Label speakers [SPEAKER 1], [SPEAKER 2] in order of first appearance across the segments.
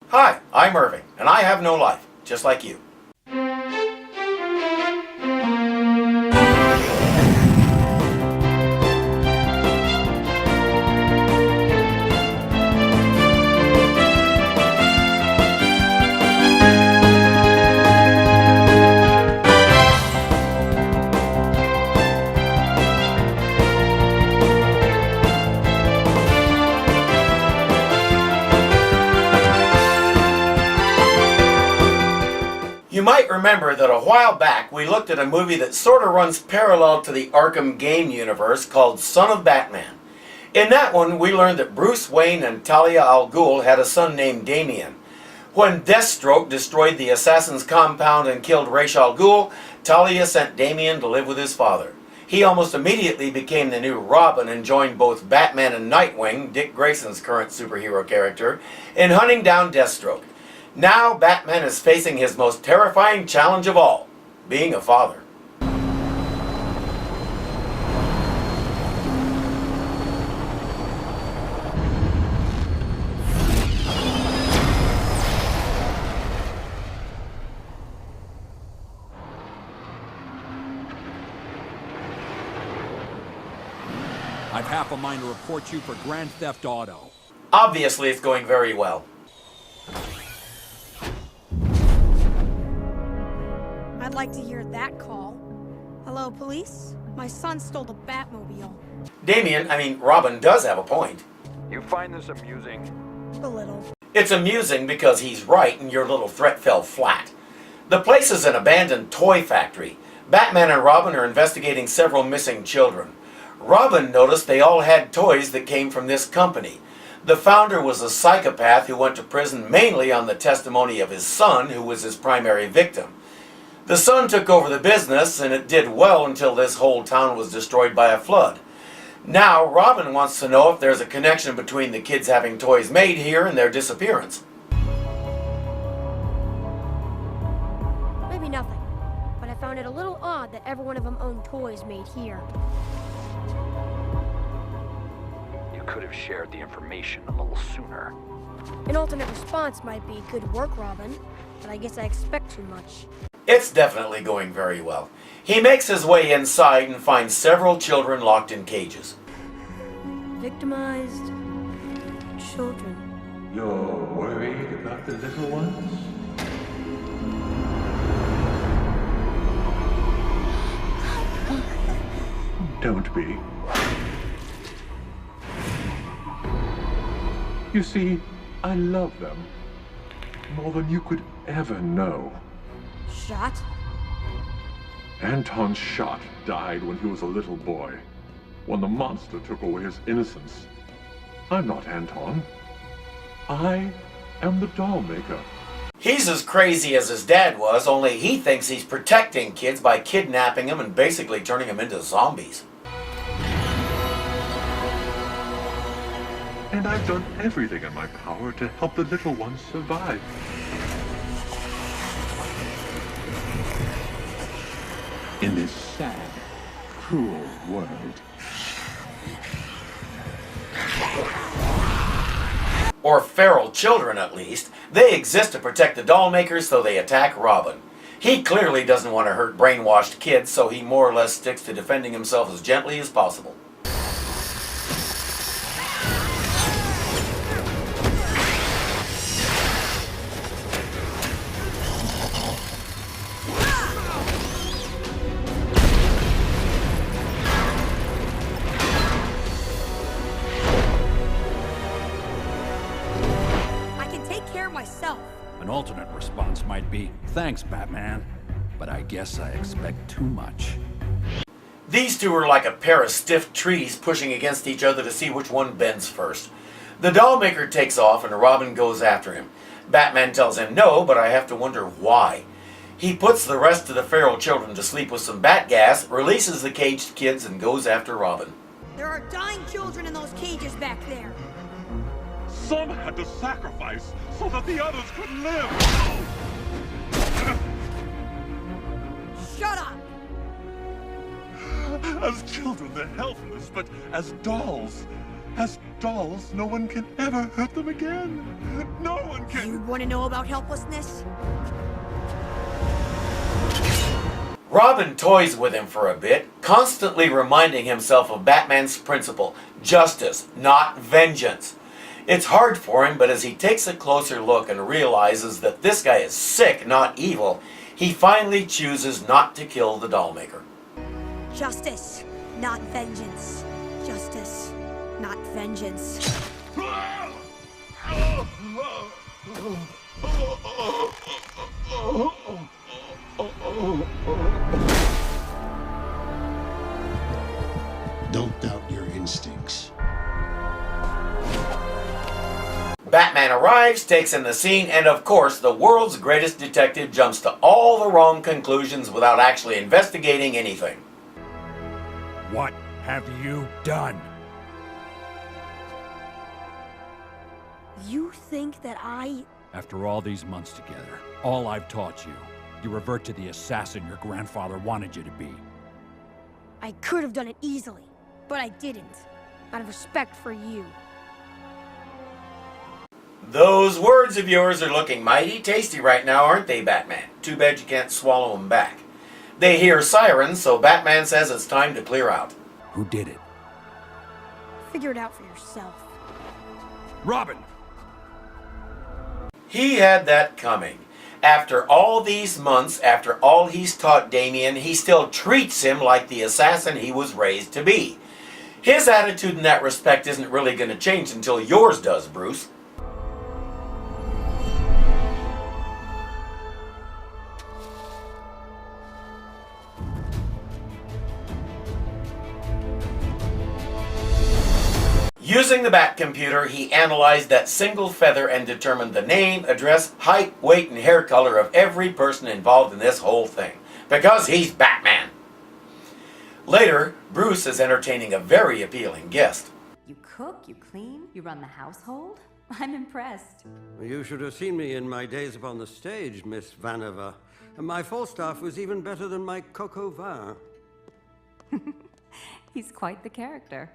[SPEAKER 1] Hi, I'm Irving, and I have no life, just like you. You might remember that a while back we looked at a movie that sort of runs parallel to the Arkham game universe called Son of Batman. In that one, we learned that Bruce Wayne and Talia al Ghul had a son named Damian. When Deathstroke destroyed the assassin's compound and killed Ra's al Ghul, Talia sent Damian to live with his father. He almost immediately became the new Robin and joined both Batman and Nightwing, Dick Grayson's current superhero character, in hunting down Deathstroke. Now Batman is facing his most terrifying challenge of all, being a father.
[SPEAKER 2] I've half a mind to report you for Grand Theft Auto.
[SPEAKER 1] Obviously it's going very well.
[SPEAKER 3] I'd like to hear that call. Hello, police? My son stole the Batmobile.
[SPEAKER 1] Robin does have a point.
[SPEAKER 4] You find this amusing?
[SPEAKER 3] A little.
[SPEAKER 1] It's amusing because he's right and your little threat fell flat. The place is an abandoned toy factory. Batman and Robin are investigating several missing children. Robin noticed they all had toys that came from this company. The founder was a psychopath who went to prison mainly on the testimony of his son, who was his primary victim. The son took over the business, and it did well until this whole town was destroyed by a flood. Now, Robin wants to know if there's a connection between the kids having toys made here and their disappearance.
[SPEAKER 3] Maybe nothing, but I found it a little odd that every one of them owned toys made here.
[SPEAKER 4] You could have shared the information a little sooner.
[SPEAKER 3] An alternate response might be good work, Robin, but I guess I expect too much.
[SPEAKER 1] It's definitely going very well. He makes his way inside and finds several children locked in cages.
[SPEAKER 3] Victimized children.
[SPEAKER 5] You're worried about the little ones? Don't be. You see, I love them more than you could ever know.
[SPEAKER 3] Shot?
[SPEAKER 5] Anton Schott died when he was a little boy, when the monster took away his innocence. I'm not Anton. I am the Dollmaker.
[SPEAKER 1] He's as crazy as his dad was, only he thinks he's protecting kids by kidnapping them and basically turning them into zombies.
[SPEAKER 5] And I've done everything in my power to help the little ones survive. In this sad, cruel world.
[SPEAKER 1] Or feral children, at least. They exist to protect the Dollmakers, so they attack Robin. He clearly doesn't want to hurt brainwashed kids, so he more or less sticks to defending himself as gently as possible.
[SPEAKER 3] Myself.
[SPEAKER 2] An alternate response might be, thanks, Batman, but I guess I expect too much.
[SPEAKER 1] These two are like a pair of stiff trees pushing against each other to see which one bends first. The Dollmaker takes off and Robin goes after him. Batman tells him no, but I have to wonder why. He puts the rest of the feral children to sleep with some bat gas, releases the caged kids, and goes after Robin.
[SPEAKER 3] There are dying children in those cages back there.
[SPEAKER 5] Some had to sacrifice so that the others could live.
[SPEAKER 3] Shut up!
[SPEAKER 5] As children, they're helpless, but as dolls, As dolls, no one can ever hurt them again. No one can.
[SPEAKER 3] You want to know about helplessness?
[SPEAKER 1] Robin toys with him for a bit, constantly reminding himself of Batman's principle: justice, not vengeance. It's hard for him, but as he takes a closer look and realizes that this guy is sick, not evil, he finally chooses not to kill the Dollmaker.
[SPEAKER 3] Justice, not vengeance. Justice, not vengeance.
[SPEAKER 6] Don't doubt your instincts.
[SPEAKER 1] Batman arrives, takes in the scene, and of course, the world's greatest detective jumps to all the wrong conclusions without actually investigating anything.
[SPEAKER 2] What have you done?
[SPEAKER 3] You think that
[SPEAKER 2] After all these months together, all I've taught you, you revert to the assassin your grandfather wanted you to be.
[SPEAKER 3] I could have done it easily, but I didn't. Out of respect for you.
[SPEAKER 1] Those words of yours are looking mighty tasty right now, aren't they, Batman? Too bad you can't swallow them back. They hear sirens, so Batman says it's time to clear out.
[SPEAKER 2] Who did it?
[SPEAKER 3] Figure it out for yourself.
[SPEAKER 2] Robin!
[SPEAKER 1] He had that coming. After all these months, after all he's taught Damian, he still treats him like the assassin he was raised to be. His attitude in that respect isn't really going to change until yours does, Bruce. Using the Bat computer, he analyzed that single feather and determined the name, address, height, weight, and hair color of every person involved in this whole thing. Because he's Batman. Later, Bruce is entertaining a very appealing guest.
[SPEAKER 7] You cook, you clean, you run the household? I'm impressed.
[SPEAKER 8] You should have seen me in my days upon the stage, Miss Vanover. My Falstaff was even better than my coq au vin.
[SPEAKER 7] He's quite the character.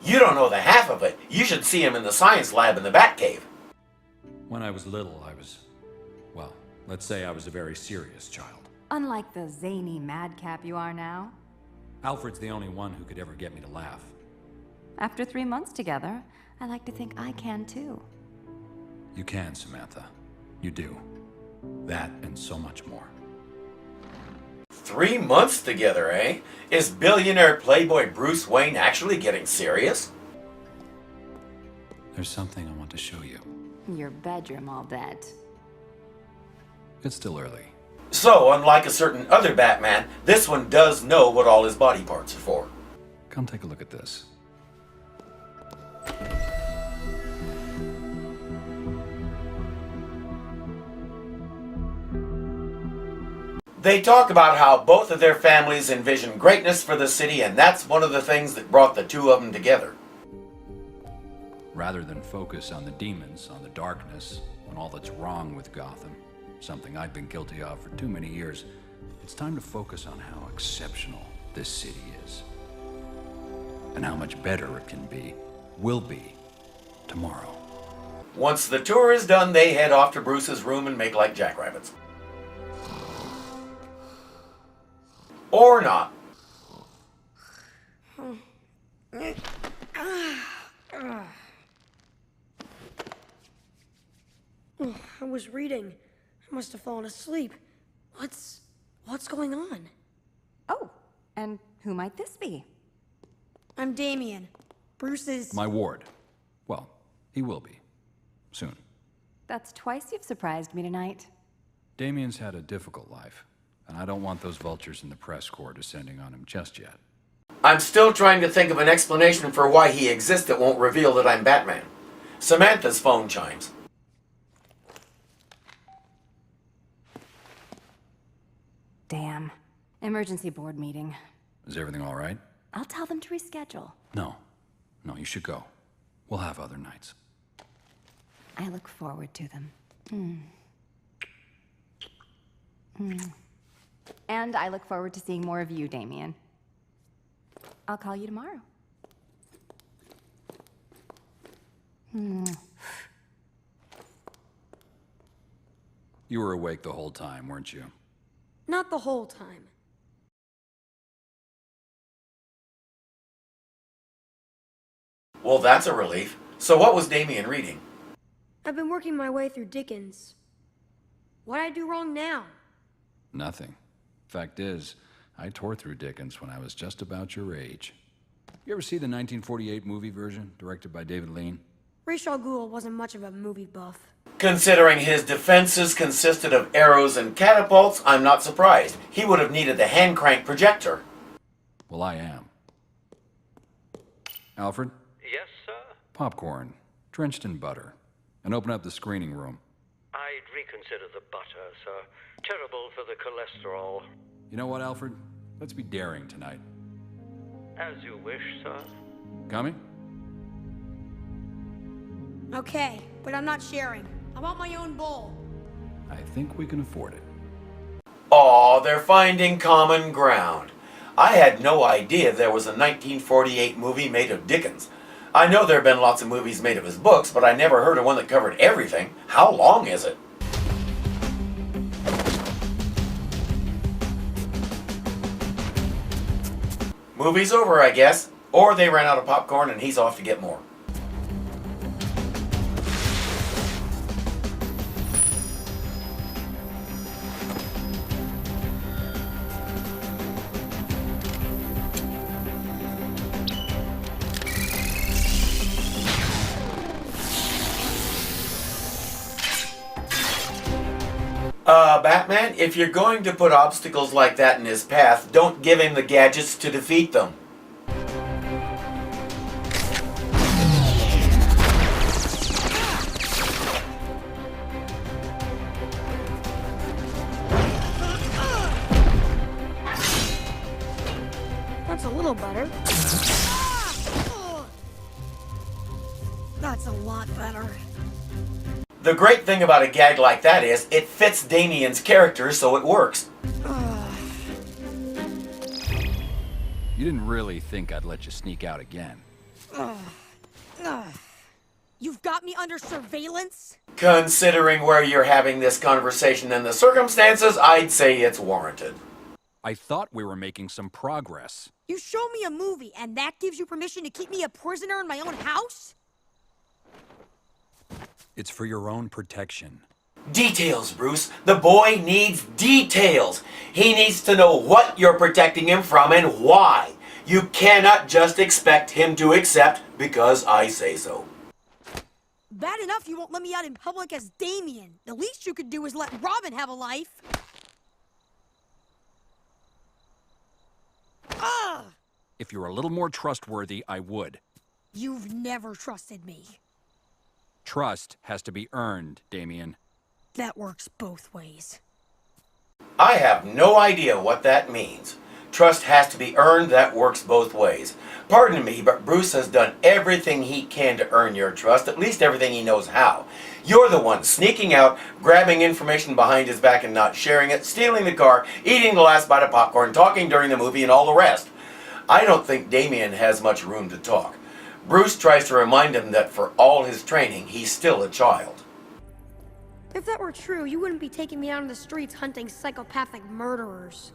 [SPEAKER 1] You don't know the half of it. You should see him in the science lab in the Batcave.
[SPEAKER 2] When I was little, well, let's say I was a very serious child.
[SPEAKER 7] Unlike the zany madcap you are now.
[SPEAKER 2] Alfred's the only one who could ever get me to laugh.
[SPEAKER 7] After 3 months together, I like to think I can too.
[SPEAKER 2] You can, Samantha. You do. That and so much more.
[SPEAKER 1] 3 months together, eh? Is billionaire playboy Bruce Wayne actually getting serious?
[SPEAKER 2] There's something I want to show you.
[SPEAKER 7] Your bedroom, I'll bet.
[SPEAKER 2] It's still early.
[SPEAKER 1] So, unlike a certain other Batman, this one does know what all his body parts are for.
[SPEAKER 2] Come take a look at this.
[SPEAKER 1] They talk about how both of their families envision greatness for the city, and that's one of the things that brought the two of them together.
[SPEAKER 2] Rather than focus on the demons, on the darkness, on all that's wrong with Gotham, something I've been guilty of for too many years, it's time to focus on how exceptional this city is. And how much better it can be, will be, tomorrow.
[SPEAKER 1] Once the tour is done, they head off to Bruce's room and make like jackrabbits. Or not.
[SPEAKER 3] I was reading. I must have fallen asleep. What's going on?
[SPEAKER 7] Oh, and who might this be?
[SPEAKER 3] I'm Damian. Bruce's...
[SPEAKER 2] My ward. Well, he will be. Soon.
[SPEAKER 7] That's twice you've surprised me tonight.
[SPEAKER 2] Damian's had a difficult life, and I don't want those vultures in the press corps descending on him just yet.
[SPEAKER 1] I'm still trying to think of an explanation for why he exists that won't reveal that I'm Batman. Samantha's phone chimes.
[SPEAKER 7] Damn. Emergency board meeting.
[SPEAKER 2] Is everything all right?
[SPEAKER 7] I'll tell them to reschedule.
[SPEAKER 2] No. No, you should go. We'll have other nights.
[SPEAKER 7] I look forward to them. And I look forward to seeing more of you, Damian. I'll call you tomorrow.
[SPEAKER 2] You were awake the whole time, weren't you?
[SPEAKER 3] Not the whole time.
[SPEAKER 1] Well, that's a relief. So what was Damian reading?
[SPEAKER 3] I've been working my way through Dickens. What'd I do wrong now?
[SPEAKER 2] Nothing. Fact is, I tore through Dickens when I was just about your age. You ever see the 1948 movie version, directed by David Lean?
[SPEAKER 3] Ra's al Ghul wasn't much of a movie buff.
[SPEAKER 1] Considering his defenses consisted of arrows and catapults, I'm not surprised. He would have needed the hand crank projector.
[SPEAKER 2] Well, I am. Alfred?
[SPEAKER 8] Yes, sir?
[SPEAKER 2] Popcorn, drenched in butter. And open up the screening room.
[SPEAKER 8] I'd reconsider the butter, sir. Terrible for the cholesterol.
[SPEAKER 2] You know what, Alfred? Let's be daring tonight.
[SPEAKER 8] As you wish, sir.
[SPEAKER 2] Coming?
[SPEAKER 3] Okay, but I'm not sharing. I want my own bowl.
[SPEAKER 2] I think we can afford it.
[SPEAKER 1] Aw, they're finding common ground. I had no idea there was a 1948 movie made of Dickens. I know there have been lots of movies made of his books, but I never heard of one that covered everything. How long is it? Movie's over, I guess. Or they ran out of popcorn and he's off to get more. Batman, if you're going to put obstacles like that in his path, don't give him the gadgets to defeat them.
[SPEAKER 3] That's a little better. That's a lot better.
[SPEAKER 1] The great thing about a gag like that is, it fits Damian's character, so it works.
[SPEAKER 2] You didn't really think I'd let you sneak out again.
[SPEAKER 3] You've got me under surveillance?
[SPEAKER 1] Considering where you're having this conversation and the circumstances, I'd say it's warranted.
[SPEAKER 2] I thought we were making some progress.
[SPEAKER 3] You show me a movie, and that gives you permission to keep me a prisoner in my own house?
[SPEAKER 2] It's for your own protection.
[SPEAKER 1] Details, Bruce. The boy needs details. He needs to know what you're protecting him from and why. You cannot just expect him to accept because I say so.
[SPEAKER 3] Bad enough you won't let me out in public as Damian. The least you could do is let Robin have a life.
[SPEAKER 2] If you're a little more trustworthy, I would.
[SPEAKER 3] You've never trusted me.
[SPEAKER 2] Trust has to be earned, Damian.
[SPEAKER 3] That works both ways.
[SPEAKER 1] I have no idea what that means. Trust has to be earned, that works both ways. Pardon me, but Bruce has done everything he can to earn your trust, at least everything he knows how. You're the one sneaking out, grabbing information behind his back and not sharing it, stealing the car, eating the last bite of popcorn, talking during the movie, and all the rest. I don't think Damian has much room to talk. Bruce tries to remind him that for all his training, he's still a child.
[SPEAKER 3] If that were true, you wouldn't be taking me out on the streets hunting psychopathic murderers.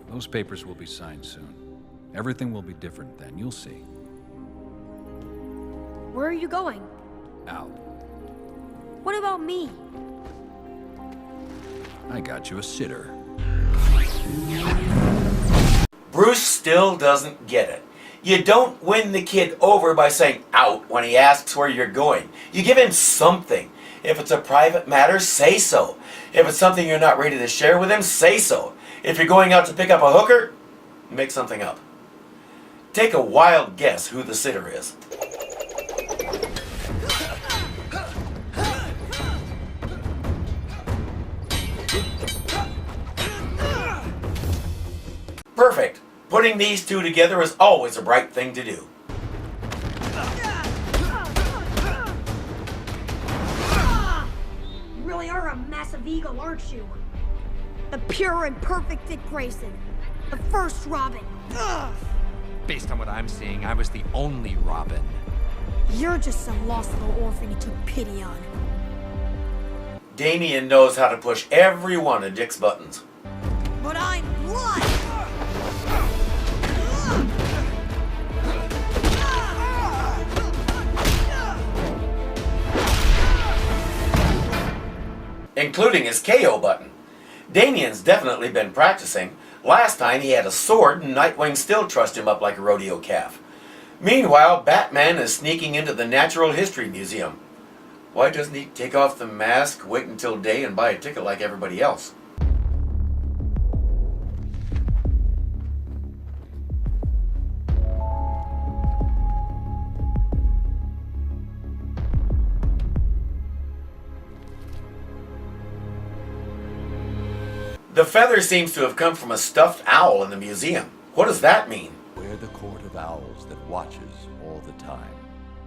[SPEAKER 2] Those papers will be signed soon. Everything will be different then, you'll see.
[SPEAKER 3] Where are you going?
[SPEAKER 2] Out.
[SPEAKER 3] What about me?
[SPEAKER 2] I got you a sitter.
[SPEAKER 1] Bruce still doesn't get it. You don't win the kid over by saying out when he asks where you're going. You give him something. If it's a private matter, say so. If it's something you're not ready to share with him, say so. If you're going out to pick up a hooker, make something up. Take a wild guess who the sitter is. Perfect. Putting these two together is always a bright thing to do.
[SPEAKER 3] You really are a massive eagle, aren't you? The pure and perfect Dick Grayson. The first Robin.
[SPEAKER 9] Based on what I'm seeing, I was the only Robin.
[SPEAKER 3] You're just some lost little orphan he took pity on.
[SPEAKER 1] Damian knows how to push every one of Dick's buttons.
[SPEAKER 3] But I'm blood!
[SPEAKER 1] Including his KO button. Damian's definitely been practicing. Last time he had a sword and Nightwing still trussed him up like a rodeo calf. Meanwhile, Batman is sneaking into the Natural History Museum. Why doesn't he take off the mask, wait until day, and buy a ticket like everybody else? The feather seems to have come from a stuffed owl in the museum. What does that mean?
[SPEAKER 9] We're the court of owls that watches all the time,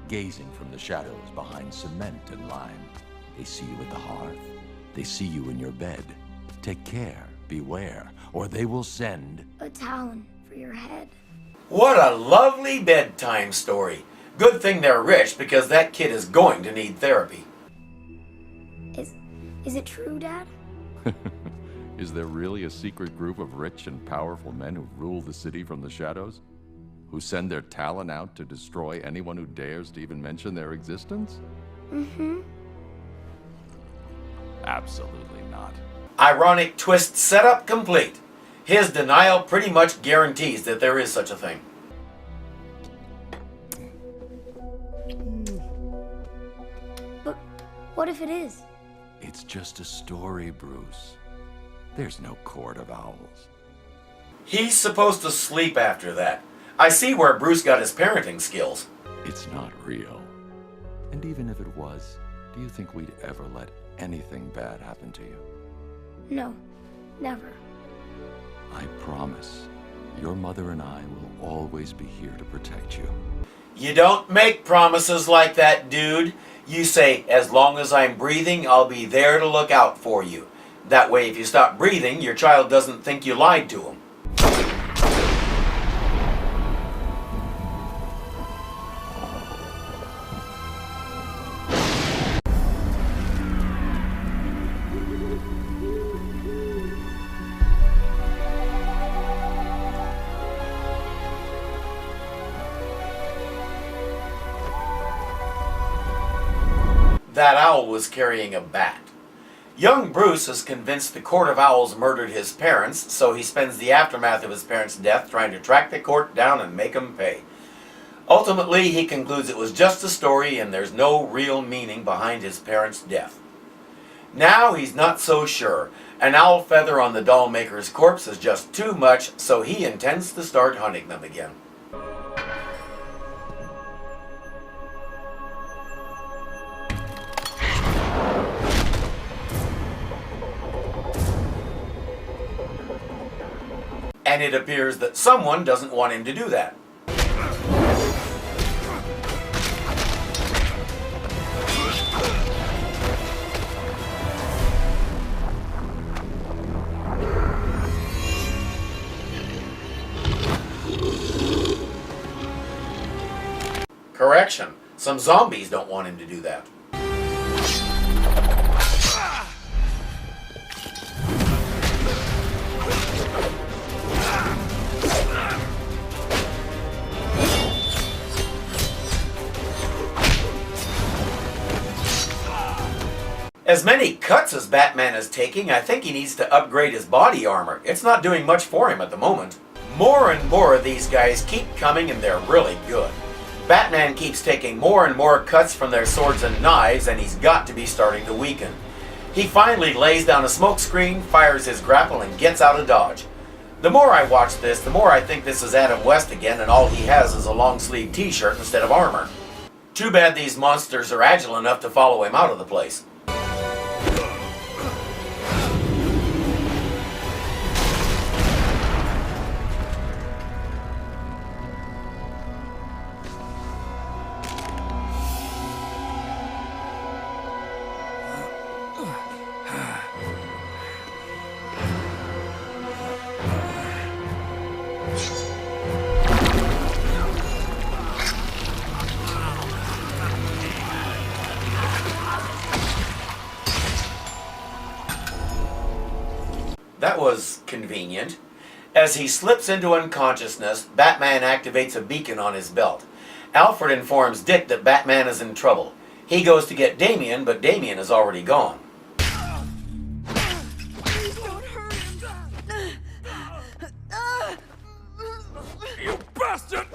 [SPEAKER 9] gazing from the shadows behind cement and lime. They see you at the hearth. They see you in your bed. Take care, beware, or they will send
[SPEAKER 10] a talon for your head.
[SPEAKER 1] What a lovely bedtime story. Good thing they're rich, because that kid is going to need therapy.
[SPEAKER 10] Is it true, Dad?
[SPEAKER 9] Is there really a secret group of rich and powerful men who rule the city from the shadows? Who send their talent out to destroy anyone who dares to even mention their existence?
[SPEAKER 10] Mm-hmm.
[SPEAKER 9] Absolutely not.
[SPEAKER 1] Ironic twist setup complete. His denial pretty much guarantees that there is such a thing.
[SPEAKER 10] But what if it is?
[SPEAKER 9] It's just a story, Bruce. There's no court of owls.
[SPEAKER 1] He's supposed to sleep after that. I see where Bruce got his parenting skills.
[SPEAKER 9] It's not real. And even if it was, do you think we'd ever let anything bad happen to you?
[SPEAKER 10] No, never.
[SPEAKER 9] I promise. Your mother and I will always be here to protect you.
[SPEAKER 1] You don't make promises like that, dude. You say, as long as I'm breathing, I'll be there to look out for you. That way, if you stop breathing, your child doesn't think you lied to him. That owl was carrying a bat. Young Bruce is convinced the Court of Owls murdered his parents, so he spends the aftermath of his parents' death trying to track the court down and make them pay. Ultimately, he concludes it was just a story and there's no real meaning behind his parents' death. Now he's not so sure. An owl feather on the Dollmaker's corpse is just too much, so he intends to start hunting them again. And it appears that someone doesn't want him to do that. Correction, some zombies don't want him to do that. As many cuts as Batman is taking, I think he needs to upgrade his body armor. It's not doing much for him at the moment. More and more of these guys keep coming and they're really good. Batman keeps taking more and more cuts from their swords and knives, and he's got to be starting to weaken. He finally lays down a smoke screen, fires his grapple, and gets out of dodge. The more I watch this, the more I think this is Adam West again, and all he has is a long-sleeve t-shirt instead of armor. Too bad these monsters are agile enough to follow him out of the place. That was convenient. As he slips into unconsciousness, Batman activates a beacon on his belt. Alfred informs Dick that Batman is in trouble. He goes to get Damian, but Damian is already gone.
[SPEAKER 3] Please don't hurt him.
[SPEAKER 11] You bastard!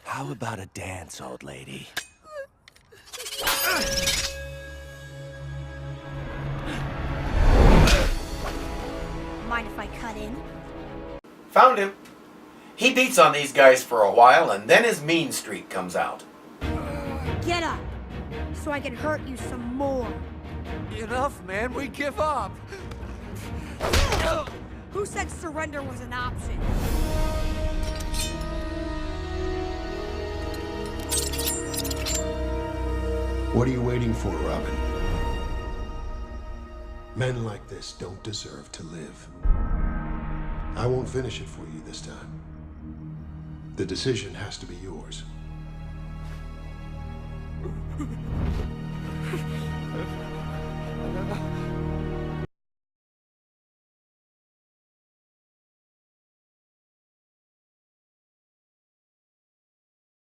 [SPEAKER 9] How about a dance, old lady?
[SPEAKER 3] Mind if I cut in?
[SPEAKER 1] Found him. He beats on these guys for a while, and then his mean streak comes out.
[SPEAKER 3] Get up, so I can hurt you some more.
[SPEAKER 11] Enough, man. We give up.
[SPEAKER 3] Who said surrender was an option?
[SPEAKER 6] What are you waiting for, Robin? Men like this don't deserve to live. I won't finish it for you this time. The decision has to be yours.